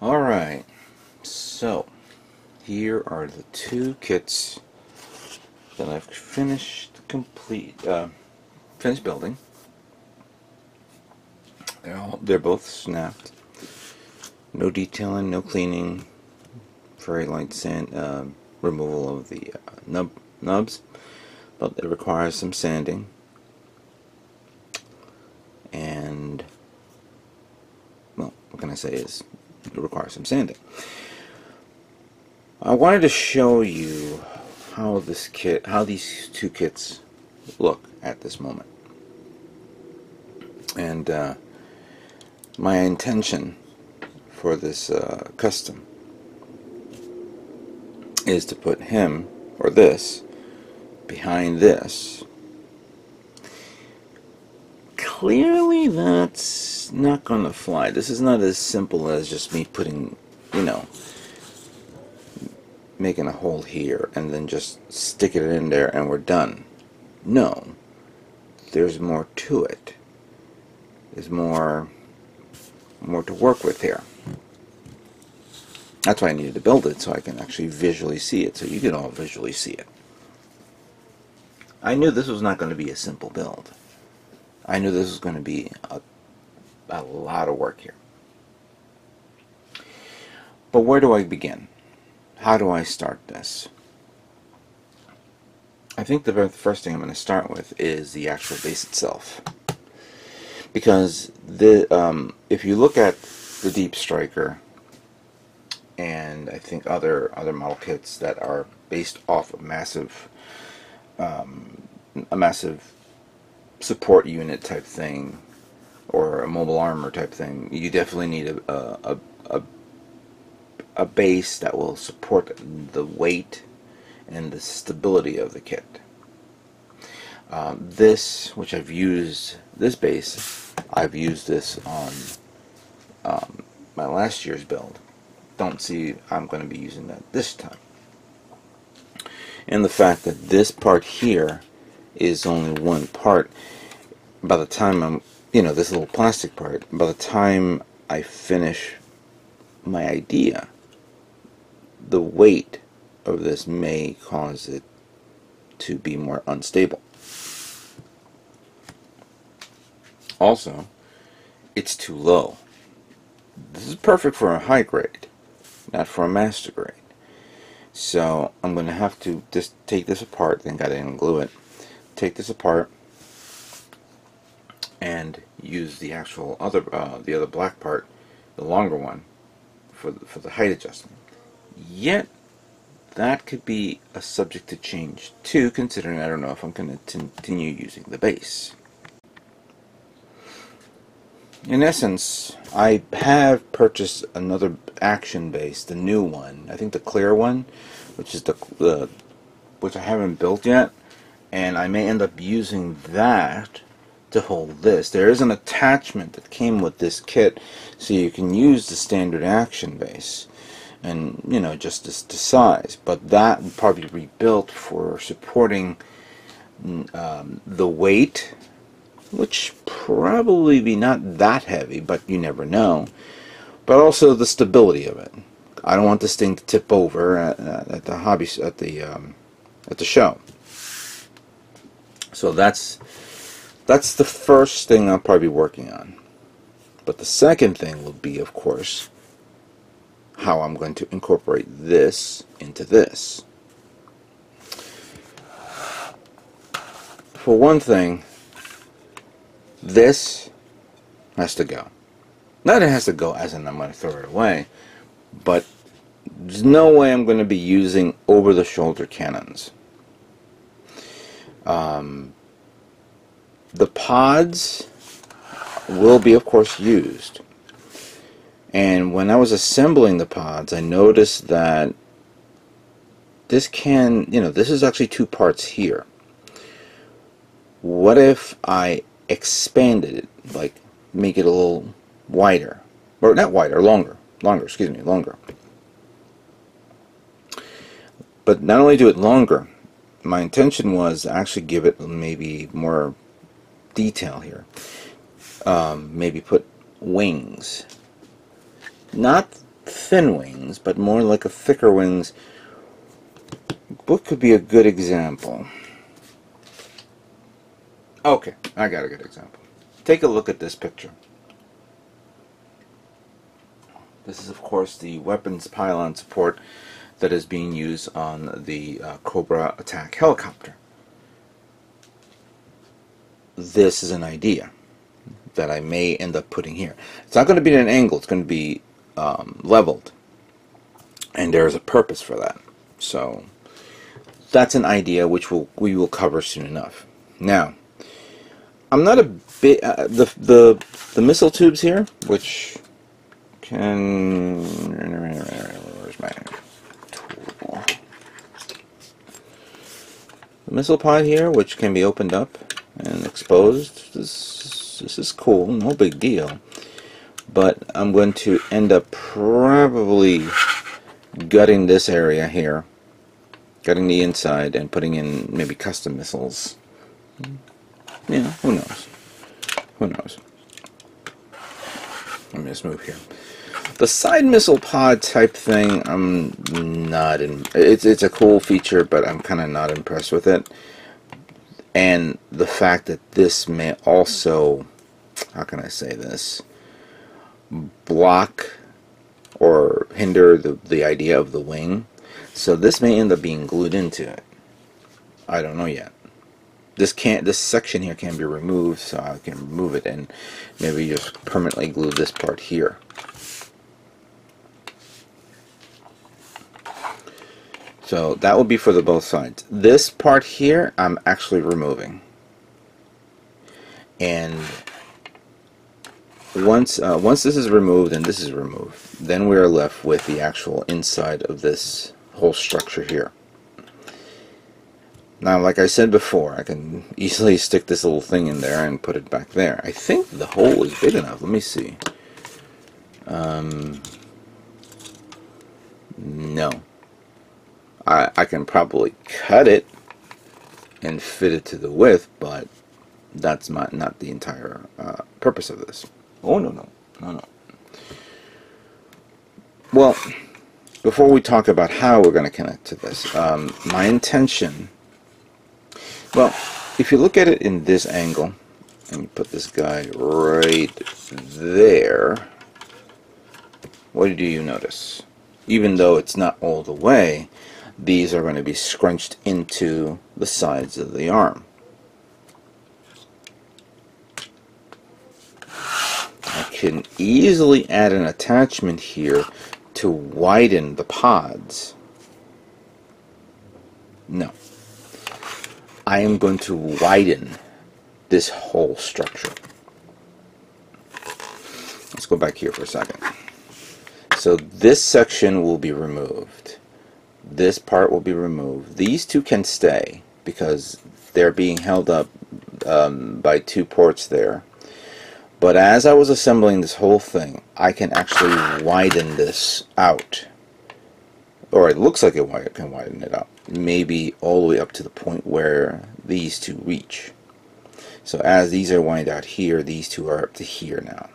Alright, so here are the two kits that I've finished finished building. They're both snapped. No detailing, no cleaning, very light sand removal of the nubs, but it requires some sanding. And well, what can I say is it requires some sanding. I wanted to show you how these two kits look at this moment. And my intention for this custom is to put him, or this, behind this. Clearly that's not going to fly. This is not as simple as just me putting, making a hole here and then just sticking it in there and we're done. No. There's more to it. There's more to work with here. That's why I needed to build it, so I can actually visually see it, so you can all visually see it. I knew this was not going to be a simple build. I knew this was going to be a lot of work here. But where do I begin? How do I start this? I think the very first thing I'm going to start with is the actual base itself. Because if you look at the Deep Striker and I think other model kits that are based off of a massive support unit type thing or a mobile armor type thing, you definitely need a base that will support the weight and the stability of the kit. Which I've used this base, I've used this on my last year's build. Don't see I'm going to be using that this time. And the fact that this part here is only one part, by the time I'm, this little plastic part, by the time I finish my idea, the weight of this may cause it to be more unstable. Also, it's too low. This is perfect for a high grade, not for a master grade. So I'm going to have to just take this apart, then got to glue it. Take this apart and use the actual other black part, the longer one, for the height adjustment. Yet that could be a subject to change too, considering I don't know if I'm going to continue using the base. In essence, I have purchased another action base, the new one. I think the clear one, which is which I haven't built yet, and I may end up using that to hold this. There is an attachment that came with this kit, so you can use the standard action base, and just the size. But that would probably be rebuilt for supporting the weight, which probably be not that heavy, but you never know. But also the stability of it. I don't want this thing to tip over at the show. So that's the first thing I'll probably be working on. But the second thing will be, of course, how I'm going to incorporate this into this. For one thing, this has to go. Not it has to go as in I'm going to throw it away, but there's no way I'm going to be using over-the-shoulder cannons. The pods will be, of course, used. And when I was assembling the pods, I noticed that this this is actually two parts here. What if I expanded it, like make it a little wider, or not wider, longer, excuse me, longer. But not only do it longer, my intention was to actually give it maybe more detail here. Maybe put wings, not thin wings, but more like a thicker wings. What could be a good example? Okay, I got a good example. Take a look at this picture. This is, of course, the weapons pylon support that is being used on the Cobra attack helicopter. This is an idea that I may end up putting here. It's not going to be at an angle, it's going to be leveled. And there is a purpose for that. So that's an idea which we will cover soon enough. Now, I'm not a bit the missile tubes here, which can, where's my tool? The missile pod here, which can be opened up and exposed. This is cool, no big deal. But I'm going to end up probably gutting this area here, gutting the inside, and putting in maybe custom missiles. Yeah, who knows? Who knows? Let me just move here. The side missile pod type thing, I'm not in. It's a cool feature, but I'm kind of not impressed with it. And the fact that this may also, how can I say this, block or hinder the idea of the wing. So this may end up being glued into it. I don't know yet. This section here can be removed, so I can remove it and maybe just permanently glue this part here. So that will be for the both sides. This part here I'm actually removing. And once this is removed and this is removed, then we are left with the actual inside of this whole structure here. Now, like I said before, I can easily stick this little thing in there and put it back there. I think the hole is big enough. Let me see. No. I can probably cut it and fit it to the width, but that's not the entire purpose of this. Oh, no. Well, before we talk about how we're going to connect to this, my intention, well, if you look at it in this angle, and you put this guy right there, what do you notice? Even though it's not all the way, these are going to be scrunched into the sides of the arm. I can easily add an attachment here to widen the pods. No. I am going to widen this whole structure. Let's go back here for a second. So this section will be removed. This part will be removed. These two can stay because they're being held up by two ports there. But as I was assembling this whole thing, I can actually widen this out. Or it looks like it can widen it out. Maybe all the way up to the point where these two reach. So as these are widened out here, these two are up to here now.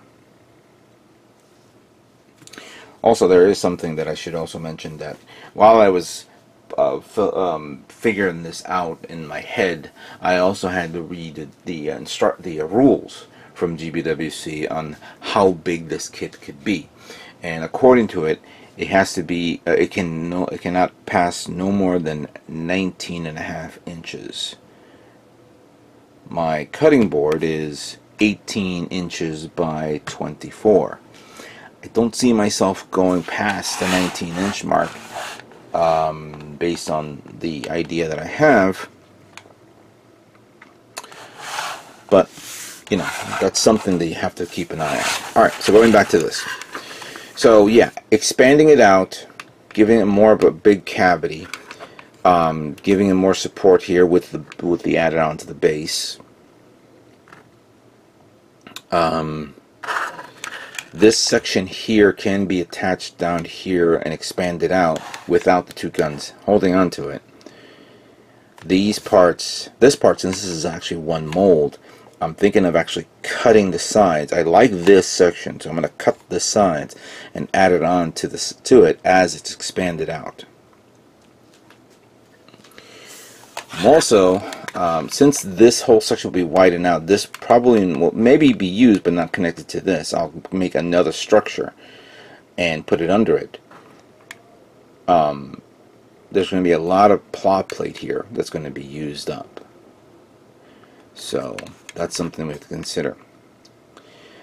Also, there is something that I should also mention, that while I was figuring this out in my head, I also had to read the rules from GBWC on how big this kit could be. And according to it, it has to be it cannot pass no more than 19.5 inches. My cutting board is 18 inches by 24. I don't see myself going past the 19-inch mark based on the idea that I have, but you know, that's something that you have to keep an eye on. Alright, so going back to this. So yeah, expanding it out, giving it more of a big cavity, giving it more support here with the added on to the base. This section here can be attached down here and expanded out without the two guns holding on to it. These parts, this part, since this is actually one mold, I'm thinking of actually cutting the sides. I like this section, so I'm going to cut the sides and add it on to it as it's expanded out. I'm also, since this whole section will be widened out, this probably will maybe be used but not connected to this. I'll make another structure and put it under it. There's going to be a lot of plot plate here that's going to be used up. So that's something we have to consider.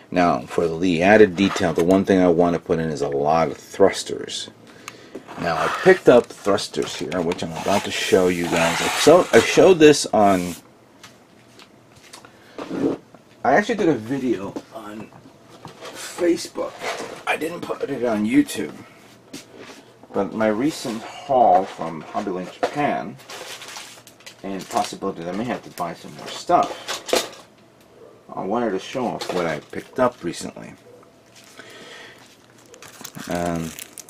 Now, for the added detail, the one thing I want to put in is a lot of thrusters. Now, I picked up thrusters here, which I'm about to show you guys. I showed this on... I actually did a video on Facebook. I didn't put it on YouTube. But my recent haul from Untitled Japan, and possibility that I may have to buy some more stuff, I wanted to show off what I picked up recently.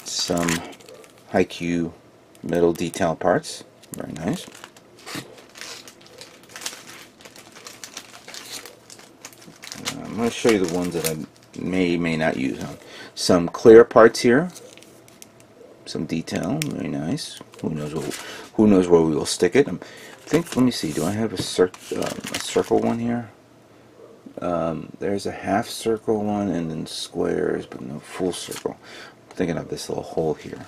Some high-Q metal detail parts, very nice. I'm going to show you the ones that I may not use. Some clear parts here, some detail, very nice. Who knows where we will stick it? Let me see. Do I have a circle one here? There's a half circle one and then squares, but no full circle. I'm thinking of this little hole here.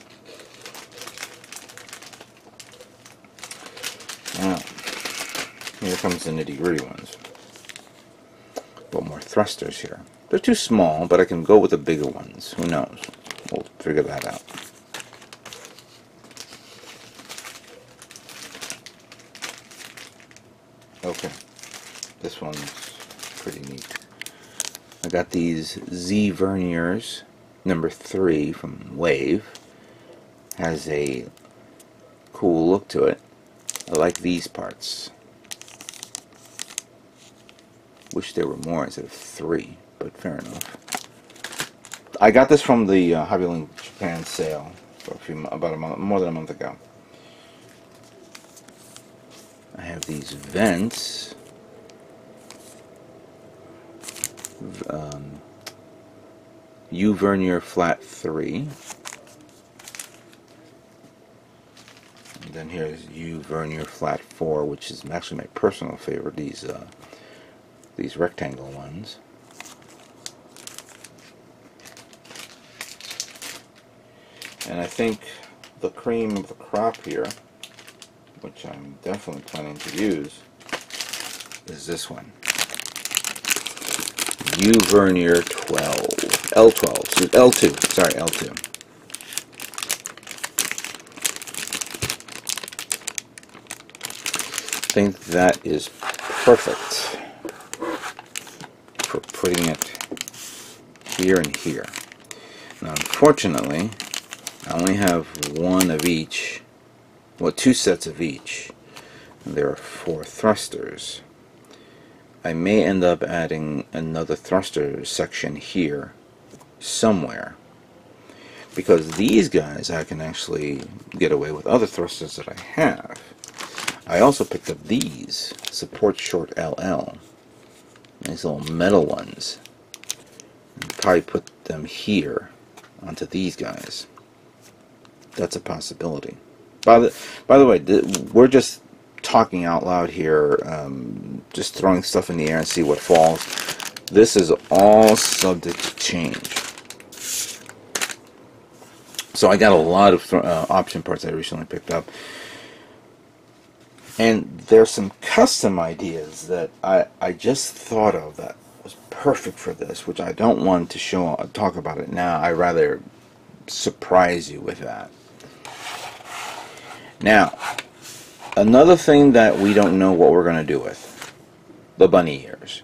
Now, here comes the nitty-gritty ones. But more thrusters here. They're too small, but I can go with the bigger ones. Who knows? We'll figure that out. Okay, this one's pretty neat. I got these Z verniers, number 3 from Wave. Has a cool look to it. I like these parts. Wish there were more instead of 3, but fair enough. I got this from the Untitled Japan sale about more than a month ago. I have these vents. U vernier flat 3. And then here's U vernier flat 4, which is actually my personal favorite. These rectangle ones. And I think the cream of the crop here, which I'm definitely planning to use, is this one. U vernier 12, L12, L2, sorry, L2. I think that is perfect for putting it here and here. Now, unfortunately, I only have one of each. Well, 2 sets of each. There are 4 thrusters. I may end up adding another thruster section here somewhere, because these guys I can actually get away with other thrusters that I have. I also picked up these support short LL, these little metal ones, and probably put them here onto these guys. That's a possibility. By the way, we're just talking out loud here, just throwing stuff in the air and see what falls. This is all subject to change. So I got a lot of option parts I recently picked up, and there's some custom ideas that I just thought of that was perfect for this, which I don't want to talk about it now. I rather surprise you with that. Now, another thing that we don't know what we're going to do with, the bunny ears.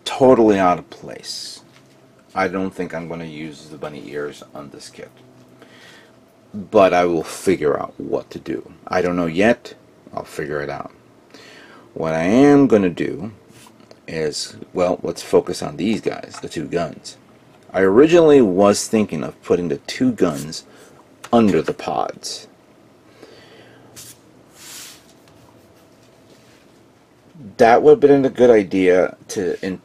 Totally out of place. I don't think I'm going to use the bunny ears on this kit. But I will figure out what to do. I don't know yet. I'll figure it out. What I am going to do is, well, let's focus on these guys, the 2 guns. I originally was thinking of putting the 2 guns under the pods. that would have been a good idea to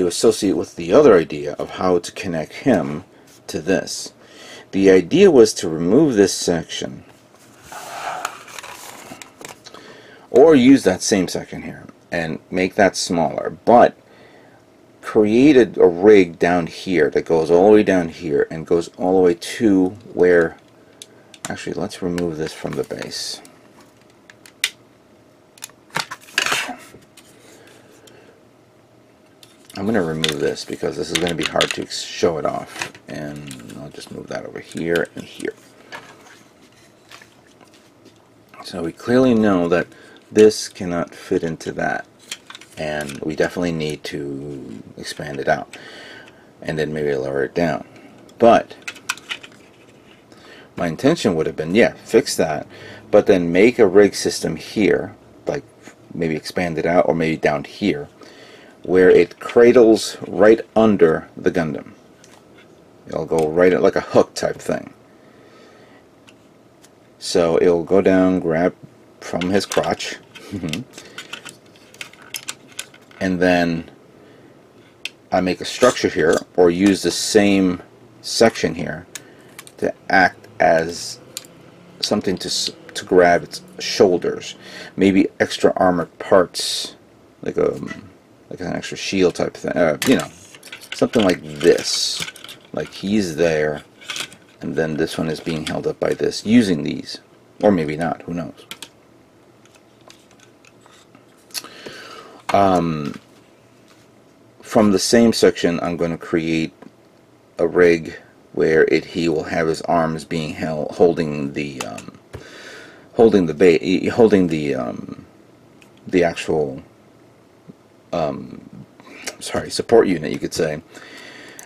associate with the other idea of how to connect him to this. The idea was to remove this section, or use that same section here and make that smaller, but created a rig down here that goes all the way down here and goes all the way to where, actually let's remove this from the base. I'm going to remove this because this is going to be hard to show it off, and I'll just move that over here and here. So we clearly know that this cannot fit into that, and we definitely need to expand it out and then maybe lower it down. But my intention would have been, yeah, fix that, but then make a rig system here, like maybe expand it out, or maybe down here, where it cradles right under the Gundam. It'll go right like a hook type thing. So it'll go down, grab from his crotch, and then I make a structure here, or use the same section here to act as something to grab its shoulders. Maybe extra armored parts, like an extra shield type thing, you know, something like this. Like he's there, and then this one is being held up by this, using these, or maybe not, who knows. From the same section, I'm going to create a rig where he will have his arms being held, holding the actual support unit, you could say,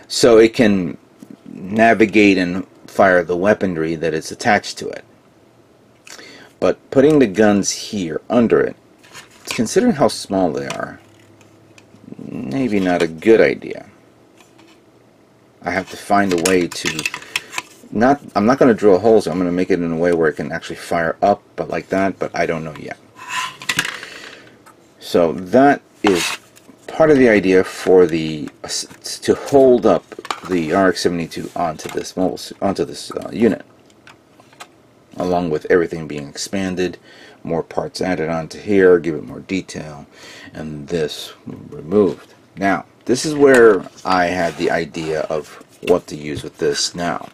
so it can navigate and fire the weaponry that is attached to it. But putting the guns here under it, considering how small they are, maybe not a good idea. I have to find a way to I'm not going to drill holes. I'm going to make it in a way where it can actually fire up, but like that, but I don't know yet. So that is part of the idea for to hold up the RX-78 onto this unit, along with everything being expanded, more parts added onto here, give it more detail, and this removed. Now, this is where I had the idea of what to use with this now.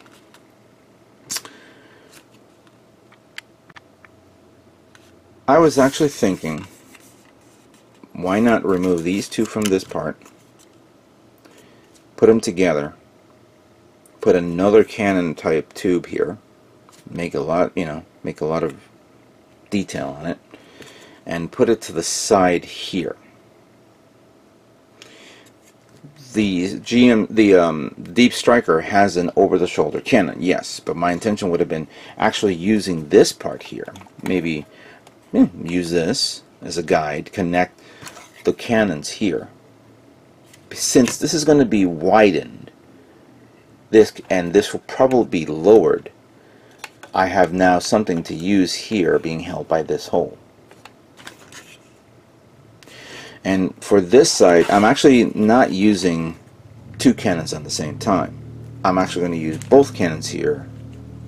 I was actually thinking, why not remove these two from this part, put them together, put another cannon type tube here, make a lot of detail on it, and put it to the side here. The Deep Striker has an over-the-shoulder cannon, yes, but my intention would have been actually using this part here. Maybe use this as a guide, connect the cannons here. Since this is going to be widened, this will probably be lowered, I have now something to use here being held by this hole. And for this side, I'm actually not using two cannons at the same time. I'm actually going to use both cannons here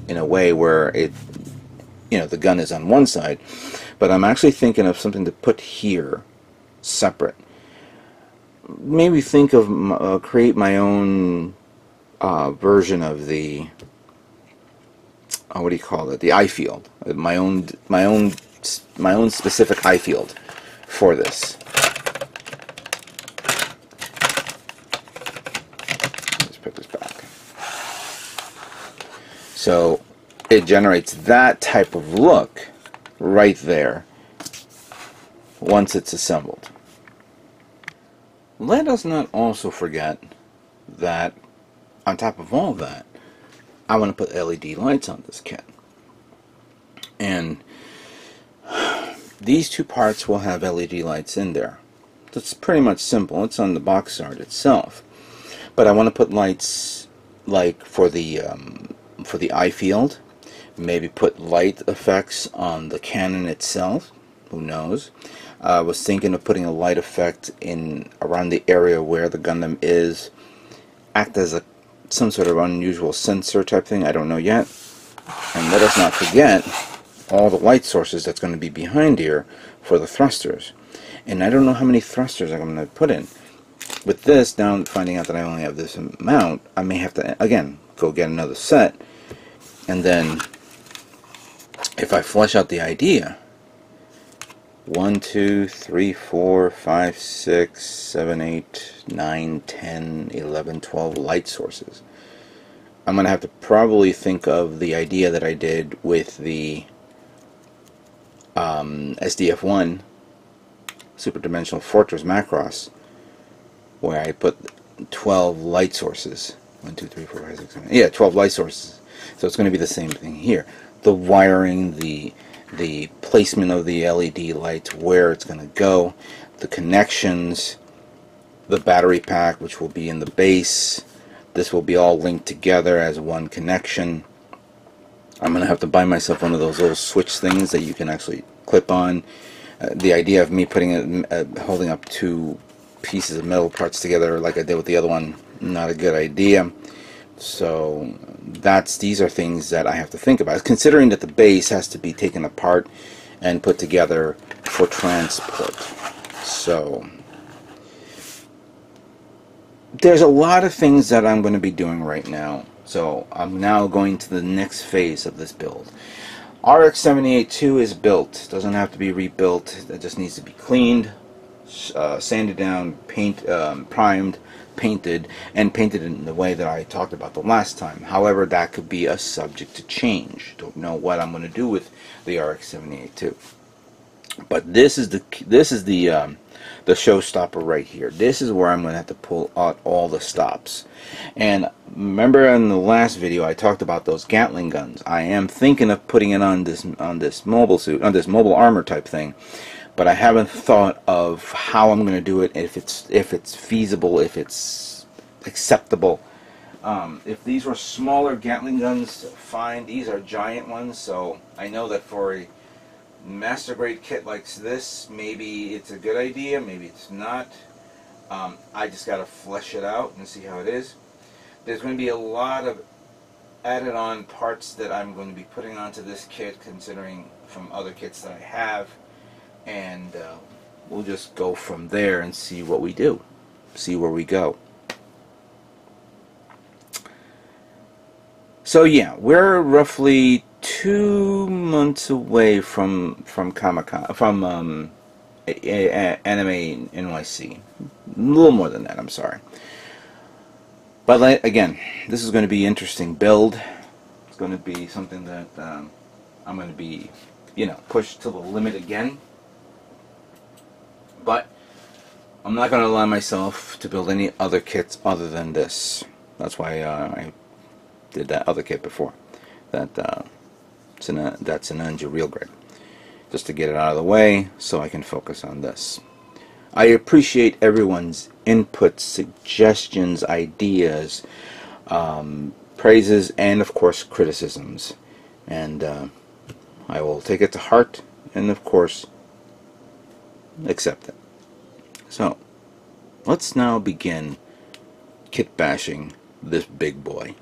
in a way where the gun is on one side, but I'm actually thinking of something to put here separate. Maybe think of create my own version of the what do you call it? The eye field. My own specific eye field for this. Let's put this back. So it generates that type of look right there once it's assembled. Let us not also forget that on top of all that, I want to put LED lights on this kit. And these two parts will have LED lights in there. That's pretty much simple. It's on the box art itself. But I want to put lights like for the eye field. Maybe put light effects on the cannon itself. Who knows? I was thinking of putting a light effect in around the area where the Gundam is, act as some sort of unusual sensor type thing. I don't know yet. And let us not forget all the light sources that's going to be behind here for the thrusters. And I don't know how many thrusters I'm going to put in. With this, now finding out that I only have this amount, I may have to, again, go get another set. And then, if I flesh out the idea, 1, 2, 3, 4, 5, 6, 7, 8, 9, 10, 11, 12 light sources. I'm going to have to probably think of the idea that I did with the SDF-1 Super Dimensional Fortress Macross, where I put 12 light sources. 1, 2, 3, 4, 5, 6, 7, yeah, 12 light sources. So it's going to be the same thing here. The wiring, the placement of the LED lights, where it's going to go, the connections, the battery pack, which will be in the base. This will be all linked together as one connection. I'm going to have to buy myself one of those little switch things that you can actually clip on. The idea of me putting holding up two pieces of metal parts together like I did with the other one, not a good idea. So these are things that I have to think about, considering that the base has to be taken apart and put together for transport. So there's a lot of things that I'm going to be doing right now. So I'm now going to the next phase of this build. RX-78-2 is built. Doesn't have to be rebuilt. It just needs to be cleaned, sanded down, primed, painted, and painted in the way that I talked about the last time. However, that could be a subject to change. Don't know what I'm going to do with the RX-78-2. But this is the showstopper right here. This is where I'm going to have to pull out all the stops. And remember in the last video I talked about those Gatling guns. I am thinking of putting it on this mobile suit, on this mobile armor type thing. But I haven't thought of how I'm going to do it, if it's feasible, if it's acceptable. If these were smaller Gatling guns, fine. These are giant ones, so I know that for a master grade kit like this, maybe it's a good idea, maybe it's not. I just got to flesh it out and see how it is. There's going to be a lot of added on parts that I'm going to be putting onto this kit, considering from other kits that I have. And we'll just go from there and see what we do, see where we go. So yeah, we're roughly 2 months away from Comic-Con, from Anime NYC. A little more than that, I'm sorry. But again, this is going to be an interesting build. It's going to be something that I'm going to be, pushed to the limit again. But I'm not going to allow myself to build any other kits other than this. That's why I did that other kit before. That's an Ninja Real Grade. Just to get it out of the way so I can focus on this. I appreciate everyone's input, suggestions, ideas, praises, and of course criticisms. And I will take it to heart and of course accept it. So let's now begin kit bashing this big boy.